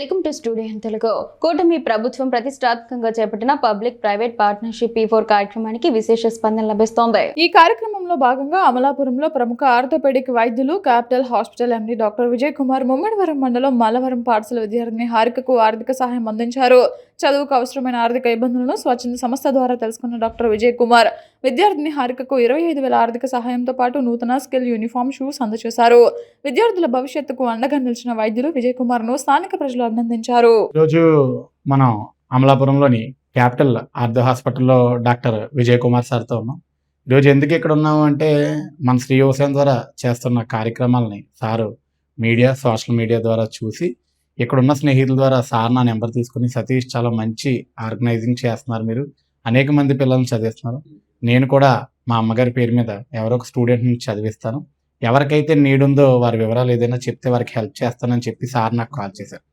Welcome to studio in Telugu. కూటమి ప్రభుత్వం ప్రతిష్టాత్మకంగా చేపట్టిన పబ్లిక్ ప్రైవేట్ పార్ట్నర్షిప్ P4 కార్యక్రమానికి విశేష స్పందన లభిస్తోంది. ఈ కార్యక్రమంలో భాగంగా అమలాపురంలో ప్రముఖ ఆర్థోపెడిక్ వైద్యులు capital hospital MD doctor Vijay Kumar Mummidivaram మండలం మల్లవరం పాఠశాల విద్యార్థిని హారికకు ఆర్థిక సహాయం అందించారు. చదువుకు అవసరమైన ఆర్థిక ఇబ్బందులను స్వచ్ఛంద సంస్థ ద్వారా తెలుసుకున్న డాక్టర్ విజయ్ కుమార్ విద్యార్థిని హారికకు 25,000 ఆర్థిక సహాయంతో పాటు నూతన స్కిల్ యూనిఫామ్ షూస్ అందజేశారు. విద్యార్థుల భవిష్యత్తుకు అండగా నిలిచిన వైద్యులు విజయ్ కుమార్ ను స్థానిక ప్రజలు అభినందించారు. ఈరోజు మనం అమలాపురంలోని క్యాపిటల్ ఆర్థో హాస్పిటల్లో డాక్టర్ విజయ్ కుమార్ సార్తో ఉన్నాం. ఈరోజు ఎందుకు ఇక్కడ ఉన్నాము అంటే మన శ్రీ యువసేన ద్వారా చేస్తున్న కార్యక్రమాలని సారు సోషల్ మీడియా ద్వారా చూసి ఇక్కడున్న స్నేహితుల ద్వారా సార్ నా నెంబర్ తీసుకుని సతీష్ చాలా మంచి ఆర్గనైజింగ్ చేస్తున్నారు, మీరు అనేక మంది పిల్లల్ని చదివిస్తున్నారు, నేను కూడా మా అమ్మగారి పేరు మీద ఎవరో ఒక స్టూడెంట్ని చదివిస్తాను, ఎవరికైతే నీడ్ ఉందో వారి వివరాలు ఏదైనా చెప్తే వారికి హెల్ప్ చేస్తానని చెప్పి సార్ నాకు కాల్ చేశారు.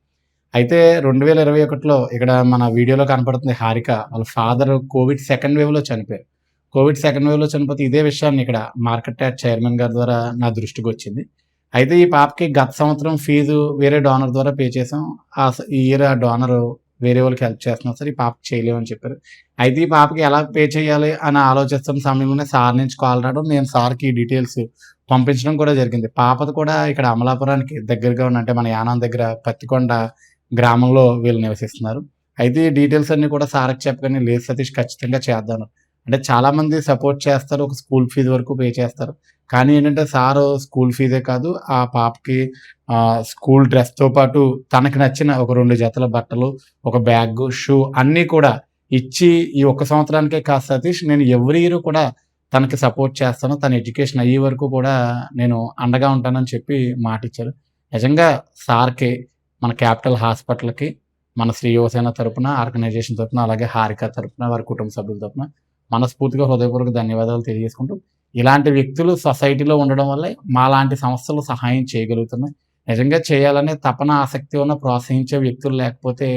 అయితే 2021లో ఇక్కడ మన వీడియోలో కనపడుతుంది హారిక వాళ్ళ ఫాదర్ కోవిడ్ సెకండ్ వేవ్లో చనిపోయారు. కోవిడ్ సెకండ్ వేవ్లో చనిపోతే ఇదే విషయాన్ని ఇక్కడ మార్కెట్ యార్డ్ చైర్మన్ గారి ద్వారా నా దృష్టికి వచ్చింది. అయితే ఈ పాపకి గత సంవత్సరం ఫీజు వేరే డోనర్ ద్వారా పే చేసాం, ఈ ఇయర్ ఆ డోనర్ వేరే వాళ్ళకి హెల్ప్ చేస్తున్నాం సార్, ఈ పాపకి చేయలేమని చెప్పారు. అయితే ఈ పాపకి ఎలా పే చేయాలి అని ఆలోచిస్తున్న సమయంలోనే సార్ నుంచి కాల్ రావడం, నేను సార్కి ఈ డీటెయిల్స్ పంపించడం కూడా జరిగింది. పాపది కూడా ఇక్కడ అమలాపురానికి దగ్గరగా ఉన్న అంటే మన యానం దగ్గర పత్తికొండ గ్రామంలో వీళ్ళు నివసిస్తున్నారు. అయితే ఈ డీటెయిల్స్ అన్ని కూడా సార్కి చెప్పగానే లేదు సతీష్ ఖచ్చితంగా చేద్దాను అంటే చాలామంది సపోర్ట్ చేస్తారు, ఒక స్కూల్ ఫీజు వరకు పే చేస్తారు. కానీ ఏంటంటే సారు స్కూల్ ఫీజే కాదు ఆ పాపకి స్కూల్ డ్రెస్తో పాటు తనకి నచ్చిన ఒక 2 జతల బట్టలు, ఒక బ్యాగ్, షూ అన్నీ కూడా ఇచ్చి ఈ ఒక్క సంవత్సరానికే కాదు సతీష్, నేను ఎవ్రీ ఇయర్ కూడా తనకి సపోర్ట్ చేస్తాను, తన ఎడ్యుకేషన్ అయ్యే వరకు కూడా నేను అండగా ఉంటానని చెప్పి మాట ఇచ్చారు. నిజంగా సార్కి, మన క్యాపిటల్ హాస్పిటల్కి, మన శ్రీ యువసేన తరపున, ఆర్గనైజేషన్ తరపున, అలాగే హారిక తరపున, వారి కుటుంబ సభ్యుల తరపున మనస్ఫూర్తిగా హృదయపూర్వక ధన్యవాదాలు తెలియజేసుకుంటూ, ఇలాంటి వ్యక్తులు సొసైటీలో ఉండడం వల్లే మాలాంటి సంస్థలు సహాయం చేయగలుగుతున్నాయి. నిజంగా చేయాలనే తపన, ఆసక్తి ఉన్న ప్రోత్సహించే వ్యక్తులు లేకపోతే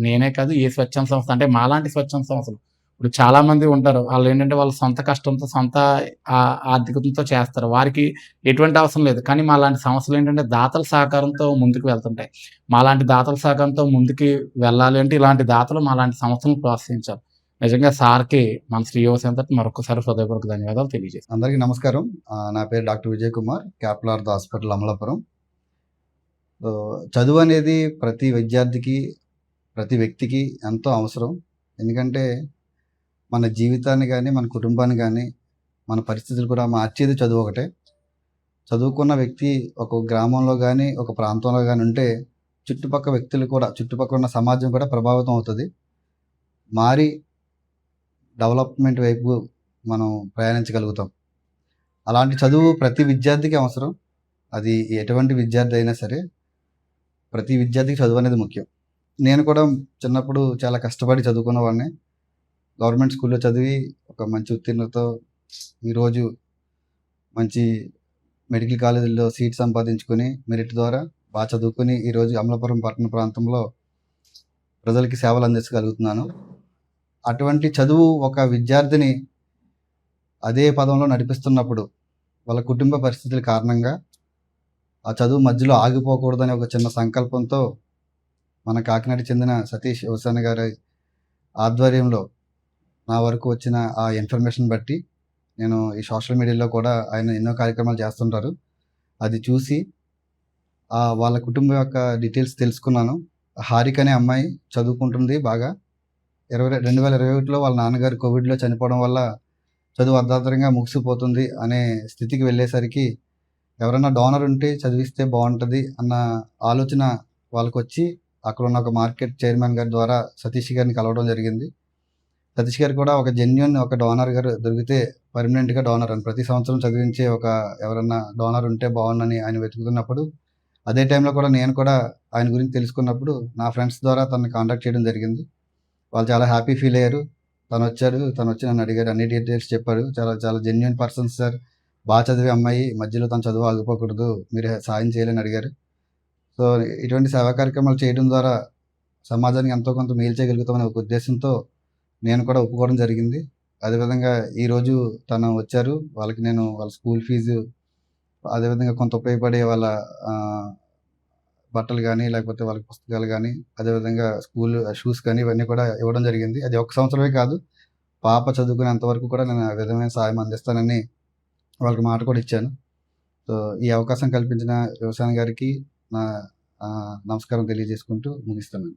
నేనే కాదు ఏ స్వచ్ఛంద సంస్థ అంటే మాలాంటి స్వచ్ఛంద సంస్థలు ఇప్పుడు చాలామంది ఉంటారు, వాళ్ళు ఏంటంటే వాళ్ళ సొంత కష్టంతో సొంత ఆర్థికతతో చేస్తారు, వారికి ఎటువంటి అవసరం లేదు. కానీ మాలాంటి సంస్థలు ఏంటంటే దాతల సహకారంతో ముందుకు వెళ్తుంటాయి. మాలాంటి దాతల సహకారంతో ముందుకు వెళ్ళాలి అంటే ఇలాంటి దాతలు మాలాంటి సంస్థలను ప్రోత్సహించాలి. నిజంగా సార్కి మన శ్రీ యువసేన మరొకసారి హృదయపూర్వక ధన్యవాదాలు తెలియజేస్తాను. అందరికీ నమస్కారం. నా పేరు doctor Vijay Kumar, capital ortho hospital Amalapuram. చదువు అనేది ప్రతి విద్యార్థికి, ప్రతి వ్యక్తికి ఎంతో అవసరం. ఎందుకంటే మన జీవితాన్ని కానీ, మన కుటుంబాన్ని కానీ, మన పరిస్థితులు కూడా మార్చేది చదువు ఒకటే. చదువుకున్న వ్యక్తి ఒక గ్రామంలో కానీ, ఒక ప్రాంతంలో కానీ ఉంటే చుట్టుపక్కల వ్యక్తులు కూడా, చుట్టుపక్కల ఉన్న సమాజం కూడా ప్రభావితం అవుతుంది. మారి డెవలప్మెంట్ వైపు మనం ప్రయాణించగలుగుతాం. అలాంటి చదువు ప్రతి విద్యార్థికి అవసరం. అది ఎటువంటి విద్యార్థి అయినా సరే ప్రతి విద్యార్థికి చదువు అనేది ముఖ్యం. నేను కూడా చిన్నప్పుడు చాలా కష్టపడి చదువుకున్నవాడిని. గవర్నమెంట్ స్కూల్లో చదివి ఒక మంచి ఉత్తీర్ణతతో ఈరోజు మంచి మెడికల్ కాలేజీల్లో సీట్ సంపాదించుకొని మెరిట్ ద్వారా బాగా చదువుకొని ఈరోజు అమలాపురం పట్టణ ప్రాంతంలో ప్రజలకి సేవలు అందించగలుగుతున్నాను. అటువంటి చదువు ఒక విద్యార్థిని అదే పదంలో నడిపిస్తున్నప్పుడు వాళ్ళ కుటుంబ పరిస్థితుల కారణంగా ఆ చదువు మధ్యలో ఆగిపోకూడదనే ఒక చిన్న సంకల్పంతో మన కాకినాడకి చెందిన సతీష్ యువసేన గారి ఆధ్వర్యంలో నా వరకు వచ్చిన ఆ ఇన్ఫర్మేషన్ బట్టి నేను ఈ సోషల్ మీడియాలో కూడా ఆయన ఎన్నో కార్యక్రమాలు చేస్తుంటారు, అది చూసి వాళ్ళ కుటుంబం యొక్క డీటెయిల్స్ తెలుసుకున్నాను. హారిక అనే అమ్మాయి చదువుకుంటుంది బాగా. 2021లో వాళ్ళ నాన్నగారు కోవిడ్లో చనిపోవడం వల్ల చదువు అర్ధాంతరంగా ముగిసిపోతుంది అనే స్థితికి వెళ్ళేసరికి ఎవరైనా డోనర్ ఉంటే చదివిస్తే బాగుంటుంది అన్న ఆలోచన వాళ్ళకు వచ్చి అక్కడ ఉన్న ఒక మార్కెట్ చైర్మన్ గారి ద్వారా సతీష్ గారిని కలవడం జరిగింది. సతీష్ గారు కూడా ఒక జెన్యున్ ఒక డోనర్ గారు దొరికితే పర్మనెంట్గా డోనర్ అని ప్రతి సంవత్సరం చదివించే ఒక ఎవరన్నా డోనర్ ఉంటే బాగుందని ఆయన వెతుకుతున్నప్పుడు, అదే టైంలో కూడా నేను కూడా ఆయన గురించి తెలుసుకున్నప్పుడు నా ఫ్రెండ్స్ ద్వారా తనని కాంటాక్ట్ చేయడం జరిగింది. వాళ్ళు చాలా హ్యాపీ ఫీల్ అయ్యారు. తను వచ్చి నన్ను అడిగారు, అన్ని డీటెయిల్స్ చెప్పారు. చాలా చాలా జెన్యున్ పర్సన్ సార్, బాగా చదివే అమ్మాయి, మధ్యలో తను చదువు ఆగిపోకూడదు, మీరు సాయం చేయాలని అడిగారు. సో ఇటువంటి సేవా కార్యక్రమాలు చేయడం ద్వారా సమాజానికి ఎంతో కొంత మేలు చేయగలుగుతామనే ఒక ఉద్దేశంతో నేను కూడా ఒప్పుకోవడం జరిగింది. అదేవిధంగా ఈరోజు తను వచ్చారు, వాళ్ళకి నేను వాళ్ళ స్కూల్ ఫీజు, అదేవిధంగా కొంత ఉపయోగపడే వాళ్ళ బట్టలు కానీ లేకపోతే వాళ్ళకి పుస్తకాలు కానీ అదేవిధంగా స్కూల్ షూస్ కానీ ఇవన్నీ కూడా ఇవ్వడం జరిగింది. అది 1 సంవత్సరమే కాదు, పాప చదువుకునేంత వరకు కూడా నేను ఆ విధమైన సాయం అందిస్తానని వాళ్ళకి మాట కూడా ఇచ్చాను. సో ఈ అవకాశం కల్పించిన వ్యవసాయ గారికి నా నమస్కారం తెలియజేసుకుంటూ ముగిస్తున్నాను.